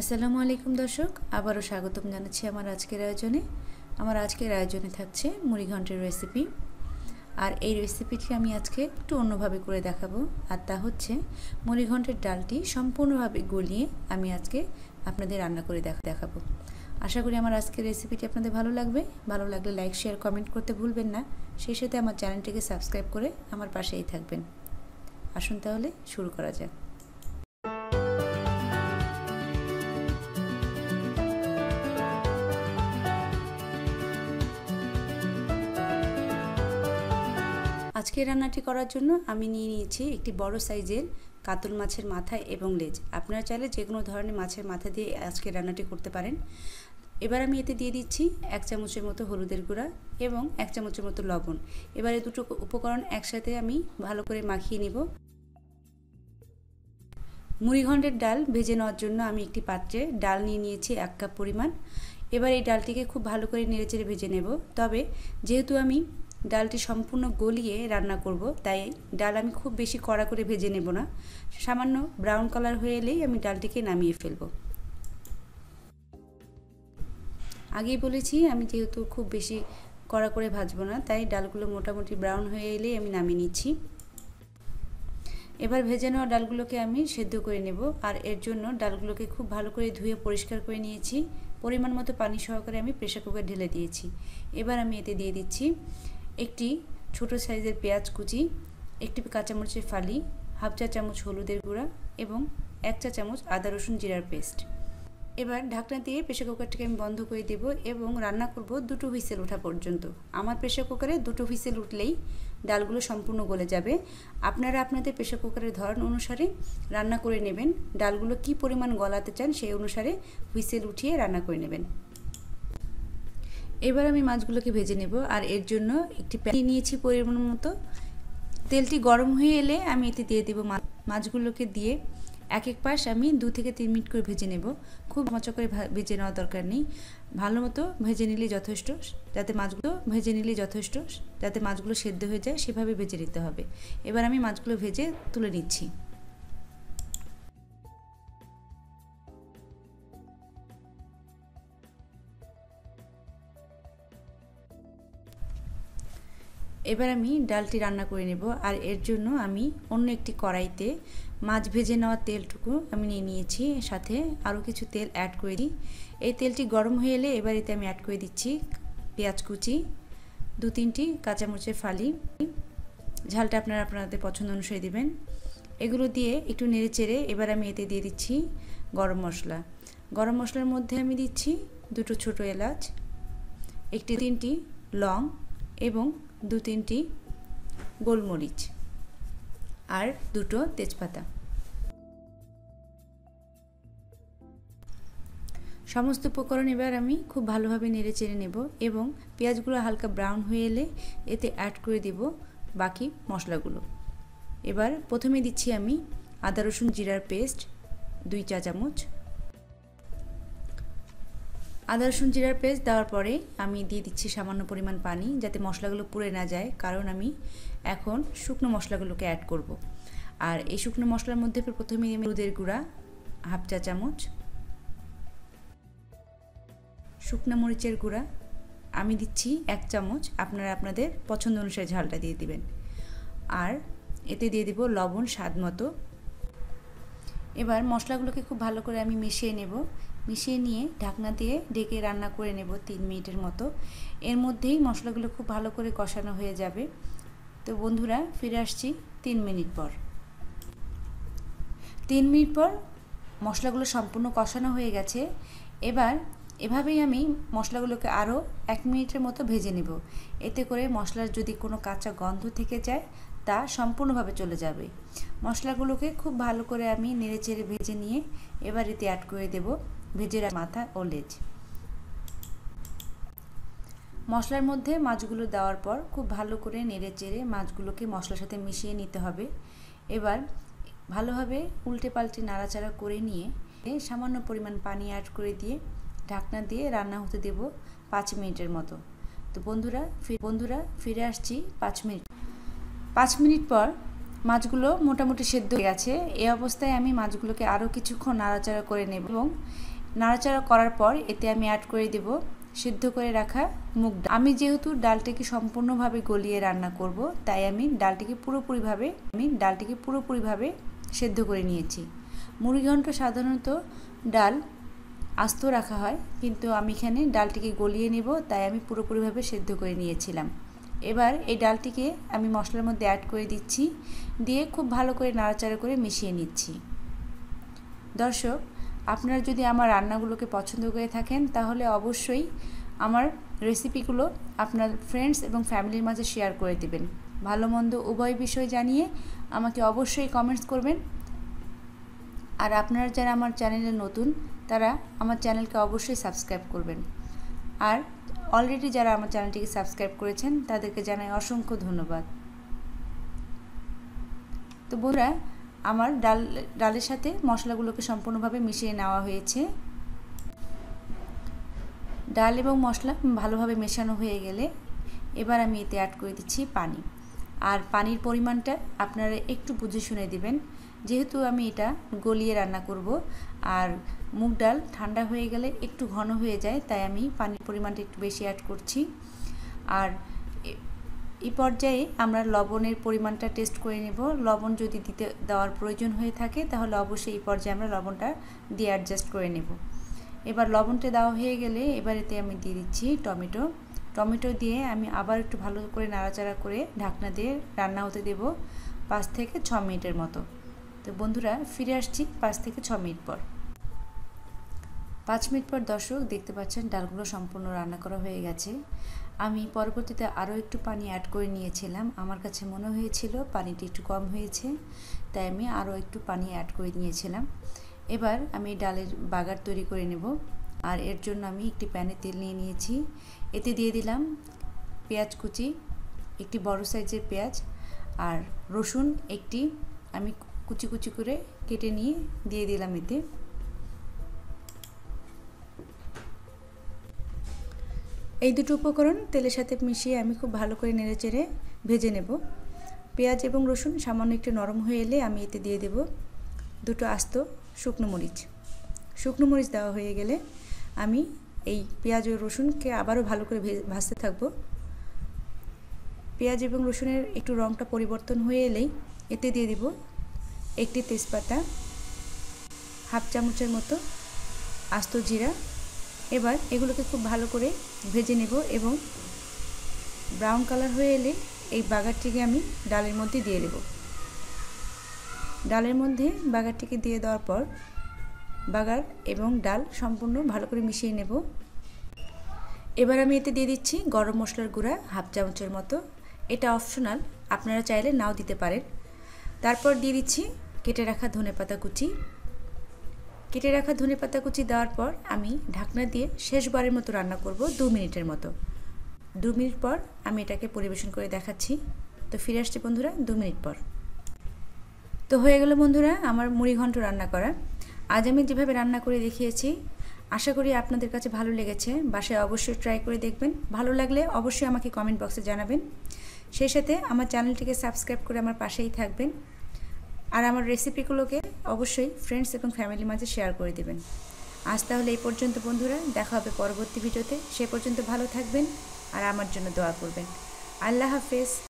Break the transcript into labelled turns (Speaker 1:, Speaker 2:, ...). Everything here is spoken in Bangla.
Speaker 1: আসসালামুআলাইকুম দর্শক, আবারও স্বাগতম জানাচ্ছি আমার আজকের আয়োজনে থাকছে মুড়ি ঘন্টের রেসিপি। আর এই রেসিপিটি আমি আজকে একটু অন্যভাবে করে দেখাবো, আর তা হচ্ছে মুড়ি ঘন্টের ডালটি সম্পূর্ণভাবে গলিয়ে আমি আজকে আপনাদের রান্না করে দেখাবো। আশা করি আমার আজকের রেসিপিটি আপনাদের ভালো লাগবে। ভালো লাগলে লাইক, শেয়ার, কমেন্ট করতে ভুলবেন না। সেই সাথে আমার চ্যানেলটিকে সাবস্ক্রাইব করে আমার পাশেই থাকবেন। আসুন তাহলে শুরু করা যাক। আজকে রান্নাটি করার জন্য আমি নিয়ে নিয়েছি একটি বড় সাইজের কাতল মাছের মাথা এবং লেজ। আপনারা চাইলে যে কোনো ধরনের মাছের মাথা দিয়ে আজকে রান্নাটি করতে পারেন। এবার আমি এতে দিয়ে দিচ্ছি 1 চামচের মতো হলুদের গুঁড়া এবং 1 চামচের মতো লবণ। এবারে দুটো উপকরণ একসাথে আমি ভালো করে মাখিয়ে নিব। মুড়ি ঘন্টের ডাল ভেজে নেওয়ার জন্য আমি একটি পাত্রে ডাল নিয়ে নিয়েছি 1 কাপ পরিমাণ। এবার এই ডালটিকে খুব ভালো করে নেড়েচেড়ে ভেজে নেব। তবে যেহেতু আমি ডালটি সম্পূর্ণ গলিয়ে রান্না করব, তাই ডাল আমি খুব বেশি কড়া করে ভেজে নেব না। সামান্য ব্রাউন কালার হয়ে এলেই আমি ডালটিকে নামিয়ে ফেলব। আগেই বলেছি আমি যেহেতু খুব বেশি কড়া করে ভাজবো না, তাই ডালগুলো মোটামুটি ব্রাউন হয়ে এলেই আমি নামিয়ে নিচ্ছি। এবার ভেজে নেওয়া ডালগুলোকে আমি সেদ্ধ করে নেব। আর এর জন্য ডালগুলোকে খুব ভালো করে ধুয়ে পরিষ্কার করে নিয়েছি। পরিমাণ মতো পানি সহকারে আমি প্রেসার কুকারে ঢেলে দিয়েছি। এবার আমি এতে দিয়ে দিচ্ছি একটি ছোট সাইজের পেঁয়াজ কুচি, একটি কাঁচামরিচের ফালি, হাফ চা চামচ হলুদের গুঁড়া এবং 1 চা চামচ আদা রসুন জিরার পেস্ট। এবার ঢাকনা দিয়ে প্রেসার কুকারটিকে আমি বন্ধ করে দেব এবং রান্না করব 2টো হুইসেল ওঠা পর্যন্ত। আমার প্রেসার কুকারে 2টো হুইসেল উঠলেই ডালগুলো সম্পূর্ণ গলে যাবে। আপনারা আপনাদের প্রেসার কুকারের ধরন অনুসারে রান্না করে নেবেন। ডালগুলো কি পরিমাণ গলাতে চান সেই অনুসারে হুইসেল উঠিয়ে রান্না করে নেবেন। এবার আমি মাছগুলোকে ভেজে নেব। আর এর জন্য একটি প্যান নিয়েছি পরিমাণ মতো। তেলটি গরম হয়ে এলে আমি এতে দিয়ে দেব মাছগুলোকে দিয়ে এক পাশ আমি 2 থেকে 3 মিনিট করে ভেজে নেব। খুব মচা করে ভেজে নেওয়ার দরকার নেই, ভালো মতো ভেজে নিলে যথেষ্ট, যাতে মাছগুলো সেদ্ধ হয়ে যায় সেভাবে ভেজে নিতে হবে। এবার আমি মাছগুলো ভেজে তুলে নিচ্ছি। এবার আমি ডালটি রান্না করে নেব। আর এর জন্য আমি অন্য একটি কড়াইতে মাছ ভেজে নেওয়া তেলটুকু আমি নিয়ে নিয়েছি, সাথে আরও কিছু তেল অ্যাড করে দিই। এই তেলটি গরম হয়ে এলে এবার এতে আমি অ্যাড করে দিচ্ছি পেঁয়াজ কুচি, 2-3টি কাঁচামরিচের ফালি, ঝালটা আপনারা আপনাদের পছন্দ অনুসারে দিবেন। এগুলো দিয়ে একটু নেড়েচেড়ে এবার আমি এতে দিয়ে দিচ্ছি গরম মশলা। গরম মশলার মধ্যে আমি দিচ্ছি 2টো ছোটো এলাচ, 3টি লং এবং 2-3টি গোলমরিচ আর 2টো তেজপাতা। সমস্ত উপকরণ এবার আমি খুব ভালোভাবে নেড়ে চেড়ে নেব এবং পেঁয়াজগুলো হালকা ব্রাউন হয়ে এলে এতে অ্যাড করে দেব বাকি মশলাগুলো। এবার প্রথমে দিচ্ছি আমি আদা রসুন জিরার পেস্ট 2 চা চামচ। আদা রসুন জিরার পেস্ট দেওয়ার পরে আমি দিয়ে দিচ্ছি সামান্য পরিমাণ পানি, যাতে মশলাগুলো পুড়ে না যায়, কারণ আমি এখন শুকনো মশলাগুলোকে অ্যাড করব। আর এই শুকনো মশলার মধ্যে প্রথমে আমি হলুদের গুঁড়া হাফ চা চামচ, শুকনো মরিচের গুঁড়া আমি দিচ্ছি 1 চামচ, আপনারা আপনাদের পছন্দ অনুসারে ঝালটা দিয়ে দিবেন। আর এতে দিয়ে দিব লবণ স্বাদ মতো। এবার মশলাগুলোকে খুব ভালো করে আমি মিশিয়ে নেব। মিশিয়ে নিয়ে ঢাকনা দিয়ে ঢেকে রান্না করে নেব 3 মিনিটের মতো। এর মধ্যেই মশলাগুলো খুব ভালো করে কষানো হয়ে যাবে। তো বন্ধুরা, ফিরে আসছি 3 মিনিট পর। 3 মিনিট পর মশলাগুলো সম্পূর্ণ কষানো হয়ে গেছে। এবার এভাবেই আমি মশলাগুলোকে আরও 1 মিনিটের মতো ভেজে নেব। এতে করে মশলার যদি কোনো কাঁচা গন্ধ থেকে যায় তা সম্পূর্ণভাবে চলে যাবে। মশলাগুলোকে খুব ভালো করে আমি নেড়েচেড়ে ভেজে নিয়ে এবার এতে অ্যাড করে দেব ভেজে রাখা মাথা ও লেজ। মশলার মধ্যে মাছগুলো দেওয়ার পর খুব ভালো করে নেড়েচেড়ে মাছগুলোকে মশলার সাথে মিশিয়ে নিতে হবে। এবার ভালোভাবে উল্টে পাল্টে নাড়াচাড়া করে নিয়ে সামান্য পরিমাণ পানি অ্যাড করে দিয়ে ঢাকনা দিয়ে রান্না হতে দেব 5 মিনিটের মতো। তো বন্ধুরা ফিরে আসছি 5 মিনিট পর। মাছগুলো মোটামুটি সেদ্ধ হয়ে গেছে। এই অবস্থায় আমি মাছগুলোকে আরও কিছুক্ষণ নাড়াচাড়া করে নেব এবং নাড়াচাড়া করার পর এতে আমি অ্যাড করে দেব সিদ্ধ করে রাখা মুগ ডাল। আমি যেহেতু ডালটাকে সম্পূর্ণভাবে গলিয়ে রান্না করব, তাই আমি ডালটিকে পুরোপুরিভাবে সেদ্ধ করে নিয়েছি। মুড়ি ঘন্ট সাধারণত ডাল আস্ত রাখা হয়, কিন্তু আমি এখানে ডালটিকে গলিয়ে নেব, তাই আমি পুরোপুরিভাবে সেদ্ধ করে নিয়েছিলাম। এবার এই ডালটিকে আমি মশলার মধ্যে অ্যাড করে দিচ্ছি, দিয়ে খুব ভালো করে নাড়াচাড়া করে মিশিয়ে নিচ্ছি। দর্শক, আপনারা যদি আমার রান্নাগুলোকে পছন্দ করে থাকেন তাহলে অবশ্যই আমার রেসিপিগুলো আপনার ফ্রেন্ডস এবং ফ্যামিলির মাঝে শেয়ার করে দেবেন। ভালো মন্দ উভয় বিষয় জানিয়ে আমাকে অবশ্যই কমেন্টস করবেন। আর আপনারা যারা আমার চ্যানেলে নতুন তারা আমার চ্যানেলকে অবশ্যই সাবস্ক্রাইব করবেন। আর অলরেডি যারা আমার চ্যানেলটিকে সাবস্ক্রাইব করেছেন তাদেরকে জানাই অসংখ্য ধন্যবাদ। তো বন্ধুরা, আমার ডালের সাথে মশলাগুলোকে সম্পূর্ণভাবে মিশিয়ে নেওয়া হয়েছে। ডাল এবং মশলা ভালোভাবে মেশানো হয়ে গেলে এবার আমি এতে অ্যাড করে দিচ্ছি পানি। আর পানির পরিমাণটা আপনারা একটু বুঝে শুনে দিবেন, যেহেতু আমি এটা গলিয়ে রান্না করব আর মুগ ডাল ঠান্ডা হয়ে গেলে একটু ঘন হয়ে যায়, তাই আমি পানির পরিমাণটা একটু বেশি অ্যাড করছি। আর এই পর্যায়ে আমরা লবণের পরিমাণটা টেস্ট করে নেব। লবণ যদি দেওয়ার প্রয়োজন হয়ে থাকে তাহলে অবশ্যই এই পর্যায়ে আমরা লবণটা দিয়ে অ্যাডজাস্ট করে নেব। এবার লবণটা দেওয়া হয়ে গেলে এবার এতে আমি দিয়ে দিচ্ছি টমেটো দিয়ে আমি আবার একটু ভালো করে নাড়াচাড়া করে ঢাকনা দিয়ে রান্না হতে দেব 5 থেকে 6 মিনিটের মতো। তো বন্ধুরা, ফিরে আসছি 5 থেকে 6 মিনিট পর। 5 মিনিট পর দর্শক দেখতে পাচ্ছেন ডালগুলো সম্পূর্ণ রান্না করা হয়ে গেছে। আমি পরবর্তীতে আরও একটু পানি অ্যাড করে নিয়েছিলাম। আমার কাছে মনে হয়েছিল পানিটি একটু কম হয়েছে, তাই আমি আরও একটু পানি অ্যাড করে নিয়েছিলাম। এবার আমি ডালের বাগার তৈরি করে নেব। আর এর জন্য আমি একটি প্যানে তেল নিয়ে নিয়েছি। এতে দিয়ে দিলাম পেঁয়াজ কুচি, একটি বড় সাইজের পেঁয়াজ, আর রসুন একটি আমি কুচি কুচি করে কেটে নিয়ে দিয়ে দিলাম এতে। এই দুটো উপকরণ তেলের সাথে মিশিয়ে আমি খুব ভালো করে নেড়েচেড়ে ভেজে নেব। পেঁয়াজ এবং রসুন সামান্য একটু নরম হয়ে এলে আমি এতে দিয়ে দেব দুটো আস্ত শুকনো মরিচ দেওয়া হয়ে গেলে আমি এই পেঁয়াজ ও রসুনকে আবারও ভালো করে ভাজতে থাকবো। পেঁয়াজ এবং রসুনের একটু রঙটা পরিবর্তন হয়ে এলেই এতে দিয়ে দিব একটি তেজপাতা, হাফ চামচের মতো আস্ত জিরা। এবার এগুলোকে খুব ভালো করে ভেজে নেব এবং ব্রাউন কালার হয়ে এলে এই বাগারটিকে আমি ডালের মধ্যে দিয়ে দেব। ডালের মধ্যে বাগারটিকে দিয়ে দেওয়ার পর বাগার এবং ডাল সম্পূর্ণ ভালো করে মিশিয়ে নেব। এবার আমি এতে দিয়ে দিচ্ছি গরম মশলার গুঁড়া হাফ চামচের মতো। এটা অপশনাল, আপনারা চাইলে নাও দিতে পারেন। তারপর দিয়ে দিচ্ছি কেটে রাখা ধনেপাতা কুচি দেওয়ার পর আমি ঢাকনা দিয়ে শেষবারের মতো রান্না করব 2 মিনিটের মতো। 2 মিনিট পর আমি এটাকে পরিবেশন করে দেখাচ্ছি। তো ফিরে আসছি বন্ধুরা 2 মিনিট পর। তো হয়ে গেল বন্ধুরা আমার মুড়ি ঘন্ট রান্না করা। আজ আমি যেভাবে রান্না করে দেখিয়েছি আশা করি আপনাদের কাছে ভালো লেগেছে। বাসায় অবশ্যই ট্রাই করে দেখবেন। ভালো লাগলে অবশ্যই আমাকে কমেন্ট বক্সে জানাবেন। সেই সাথে আমার চ্যানেলটিকে সাবস্ক্রাইব করে আমার পাশেই থাকবেন। আর আমার রেসিপিগুলোকে অবশ্যই ফ্রেন্ডস এবং ফ্যামিলির মাঝে শেয়ার করে দেবেন। আজ তাহলে এই পর্যন্ত বন্ধুরা, দেখা হবে পরবর্তী ভিডিওতে। সে পর্যন্ত ভালো থাকবেন আর আমার জন্য দোয়া করবেন। আল্লাহ হাফেজ।